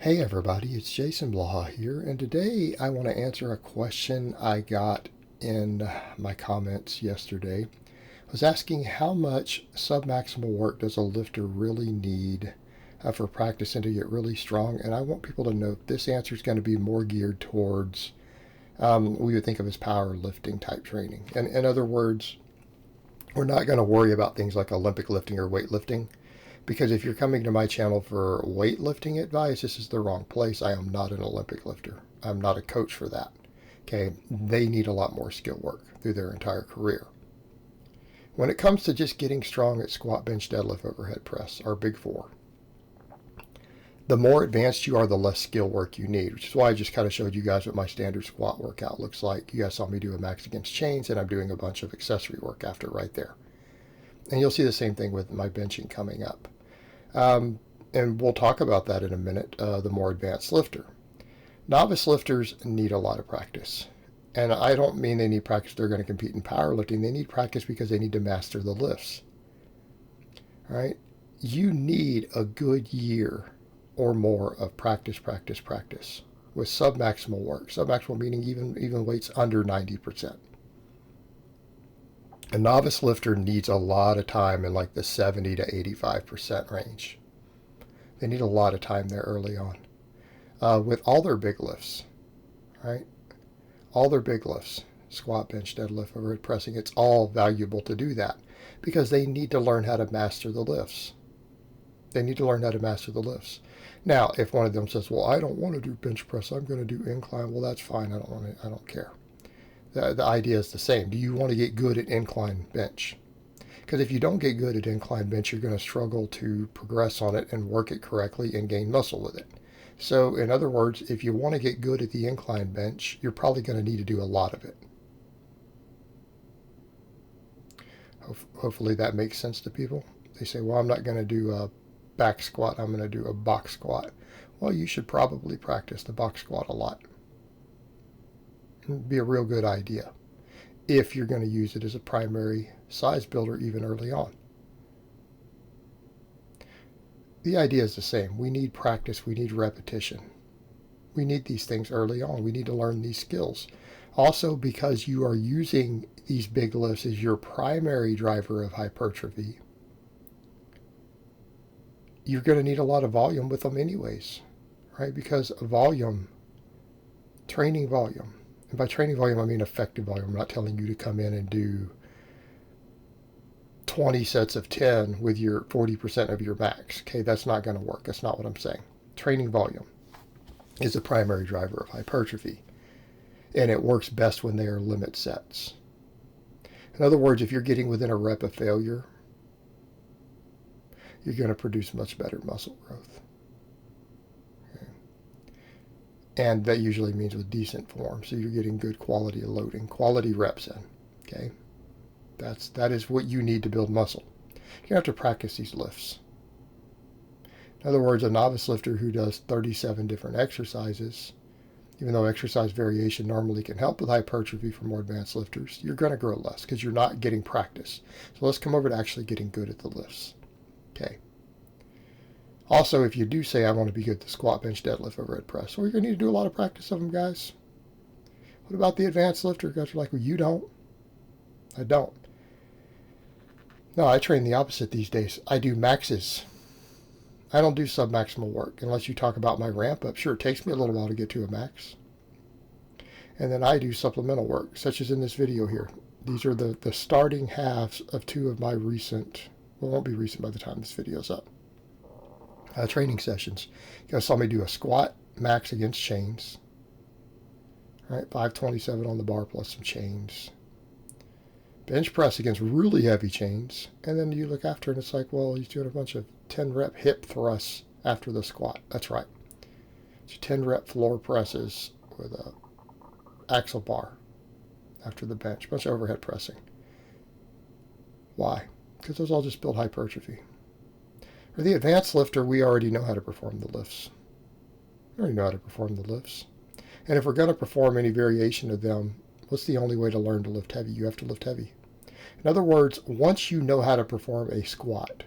Hey everybody, it's Jason Blaha here, and today I want to answer a question I got in my comments yesterday. I was asking how much submaximal work does a lifter really need for practice and to get really strong, and I want people to know this answer is going to be more geared towards we would think of as powerlifting type training. And in other words, we're not going to worry about things like Olympic lifting or weightlifting. Because if you're coming to my channel for weightlifting advice, this is the wrong place. I am not an Olympic lifter. I'm not a coach for that. Okay, they need a lot more skill work through their entire career. When it comes to just getting strong at squat, bench, deadlift, overhead press, our big four, the more advanced you are, the less skill work you need, which is why I just kind of showed you guys what my standard squat workout looks like. You guys saw me do a max against chains, and I'm doing a bunch of accessory work after right there. And you'll see the same thing with my benching coming up. And we'll talk about that in a minute, the more advanced lifter. Novice lifters need a lot of practice. And I don't mean they need practice they're going to compete in powerlifting. They need practice because they need to master the lifts. All right? You need a good year or more of practice with submaximal work. Submaximal meaning even weights under 90%. A novice lifter needs a lot of time in like the 70 to 85% range. They need a lot of time there early on. With all their big lifts, right? All their big lifts, squat, bench, deadlift, overhead pressing, it's all valuable to do that because they need to learn how to master the lifts. They need to learn how to master the lifts. Now, if one of them says, well, I don't want to do bench press, I'm going to do incline, well, that's fine. I don't care. The idea is the same. Do you want to get good at incline bench? Because if you don't get good at incline bench, you're going to struggle to progress on it and work it correctly and gain muscle with it. So in other words, if you want to get good at the incline bench, you're probably going to need to do a lot of it. Hopefully that makes sense to people. They say, well, I'm not going to do a back squat, I'm going to do a box squat. Well, you should probably practice the box squat a lot. Be a real good idea if you're going to use it as a primary size builder even early on. The idea is the same. We need practice. We need repetition. We need these things early on. We need to learn these skills. Also, because you are using these big lifts as your primary driver of hypertrophy, you're going to need a lot of volume with them anyways, right? Because volume, training volume, and by training volume, I mean effective volume. I'm not telling you to come in and do 20 sets of 10 with your 40% of your max. Okay, that's not going to work. That's not what I'm saying. Training volume is the primary driver of hypertrophy, and it works best when they are limit sets. In other words, if you're getting within a rep of failure, you're going to produce much better muscle growth. And that usually means with decent form. So you're getting good quality of loading, quality reps in. Okay? That is what you need to build muscle. You have to practice these lifts. In other words, a novice lifter who does 37 different exercises, even though exercise variation normally can help with hypertrophy for more advanced lifters, you're going to grow less because you're not getting practice. So let's come over to actually getting good at the lifts. Okay? Also, if you do say, I want to be good at the squat, bench, deadlift, overhead press, well, you're going to need to do a lot of practice of them, guys. What about the advanced lifter? Guys are like, well, you don't. I don't. No, I train the opposite these days. I do maxes. I don't do submaximal work unless you talk about my ramp up. Sure, it takes me a little while to get to a max. And then I do supplemental work, such as in this video here. These are the starting halves of two of my recent, well, it won't be recent by the time this video's up. Training sessions. You guys saw me do a squat max against chains. All right, 527 on the bar plus some chains. Bench press against really heavy chains. And then you look after and it's like, well, he's doing a bunch of 10 rep hip thrusts after the squat. That's right. So 10 rep floor presses with a axle bar after the bench. A bunch of overhead pressing. Why? Because those all just build hypertrophy. For the advanced lifter, we already know how to perform the lifts. We already know how to perform the lifts. And if we're going to perform any variation of them, what's the only way to learn to lift heavy? You have to lift heavy. In other words, once you know how to perform a squat,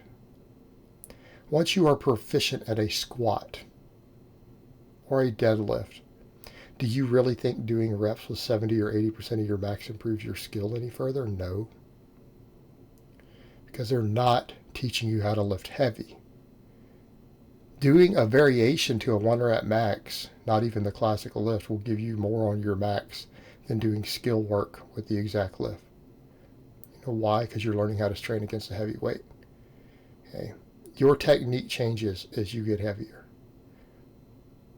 once you are proficient at a squat, or a deadlift, do you really think doing reps with 70 or 80% of your max improves your skill any further? No. Because they're not teaching you how to lift heavy. Doing a variation to a 1 rep max, not even the classical lift, will give you more on your max than doing skill work with the exact lift. You know why? Because you're learning how to strain against a heavy weight. Okay. Your technique changes as you get heavier.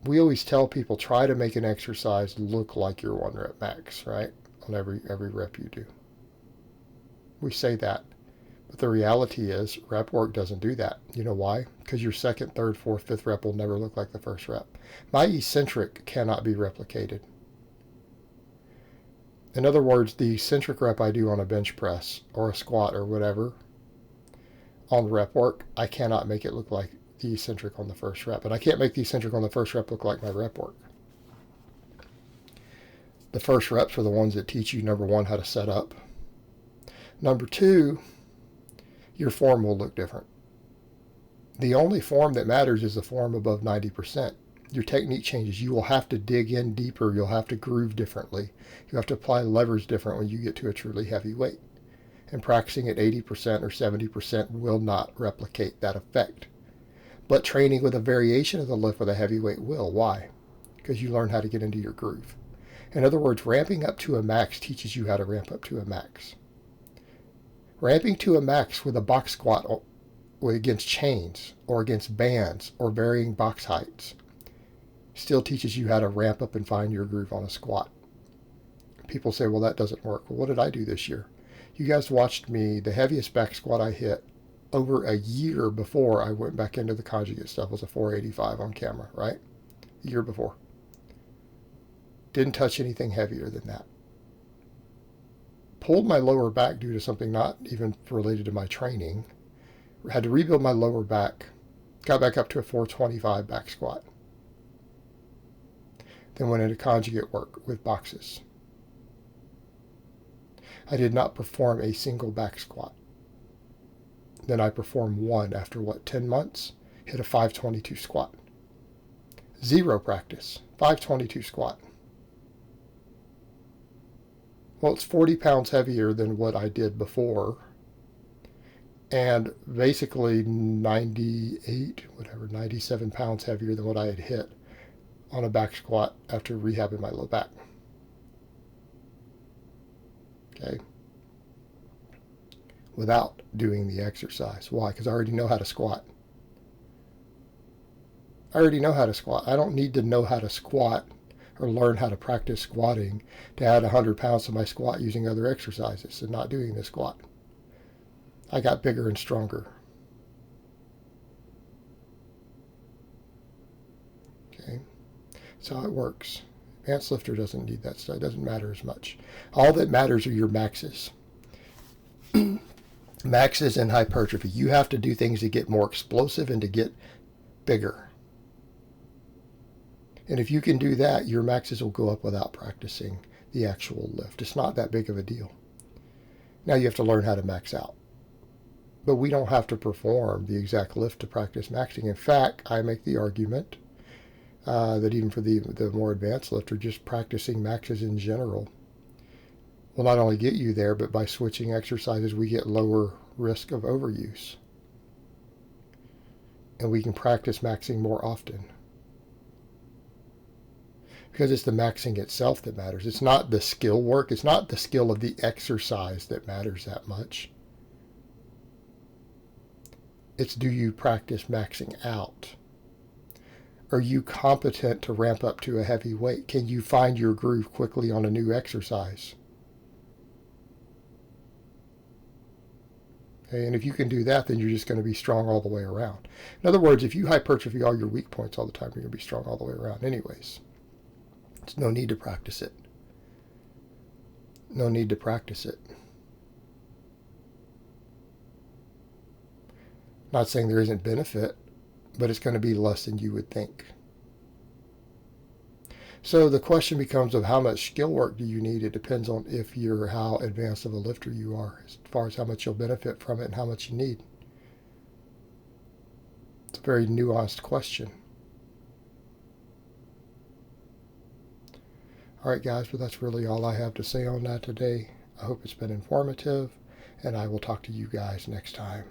We always tell people, try to make an exercise look like your 1 rep max, right? On every rep you do. We say that. But the reality is, rep work doesn't do that. You know why? Because your second, third, fourth, fifth rep will never look like the first rep. My eccentric cannot be replicated. In other words, the eccentric rep I do on a bench press or a squat or whatever, on rep work, I cannot make it look like the eccentric on the first rep. And I can't make the eccentric on the first rep look like my rep work. The first reps are the ones that teach you, number one, how to set up. Number two, your form will look different. The only form that matters is the form above 90%. Your technique changes. You will have to dig in deeper. You'll have to groove differently. You have to apply levers different when you get to a truly heavy weight. And practicing at 80% or 70% will not replicate that effect. But training with a variation of the lift with a heavy weight will. Why? Because you learn how to get into your groove. In other words, ramping up to a max teaches you how to ramp up to a max. Ramping to a max with a box squat against chains or against bands or varying box heights still teaches you how to ramp up and find your groove on a squat. People say, well, that doesn't work. Well, what did I do this year? You guys watched me, the heaviest back squat I hit over a year before I went back into the conjugate stuff was a 485 on camera, right? A year before. Didn't touch anything heavier than that. Pulled my lower back due to something not even related to my training. Had to rebuild my lower back. Got back up to a 425 back squat. Then went into conjugate work with boxes. I did not perform a single back squat. Then I performed one after 10 months? Hit a 522 squat. Zero practice. 522 squat. Well, it's 40 pounds heavier than what I did before. And basically 97 pounds heavier than what I had hit on a back squat after rehabbing my low back. Okay. Without doing the exercise. Why? Because I already know how to squat. I already know how to squat. I don't need to know how to squat or learn how to practice squatting to add 100 pounds to my squat using other exercises and not doing the squat. I got bigger and stronger. Okay. That's how it works. Advanced lifter doesn't need that stuff. It doesn't matter as much. All that matters are your maxes. Maxes and hypertrophy. You have to do things to get more explosive and to get bigger. And if you can do that, your maxes will go up without practicing the actual lift. It's not that big of a deal. Now you have to learn how to max out. But we don't have to perform the exact lift to practice maxing. In fact, I make the argument that even for the more advanced lifter, just practicing maxes in general will not only get you there, but by switching exercises, we get lower risk of overuse. And we can practice maxing more often. Because it's the maxing itself that matters. It's not the skill work. It's not the skill of the exercise that matters that much. It's, do you practice maxing out? Are you competent to ramp up to a heavy weight? Can you find your groove quickly on a new exercise? Okay, and if you can do that, then you're just going to be strong all the way around. In other words, if you hypertrophy all your weak points all the time, you're going to be strong all the way around anyways. There's no need to practice it. No need to practice it. Not saying there isn't benefit, but it's going to be less than you would think. So the question becomes of how much skill work do you need? It depends on how advanced of a lifter you are, as far as how much you'll benefit from it and how much you need. It's a very nuanced question. All right, guys, but that's really all I have to say on that today. I hope it's been informative, and I will talk to you guys next time.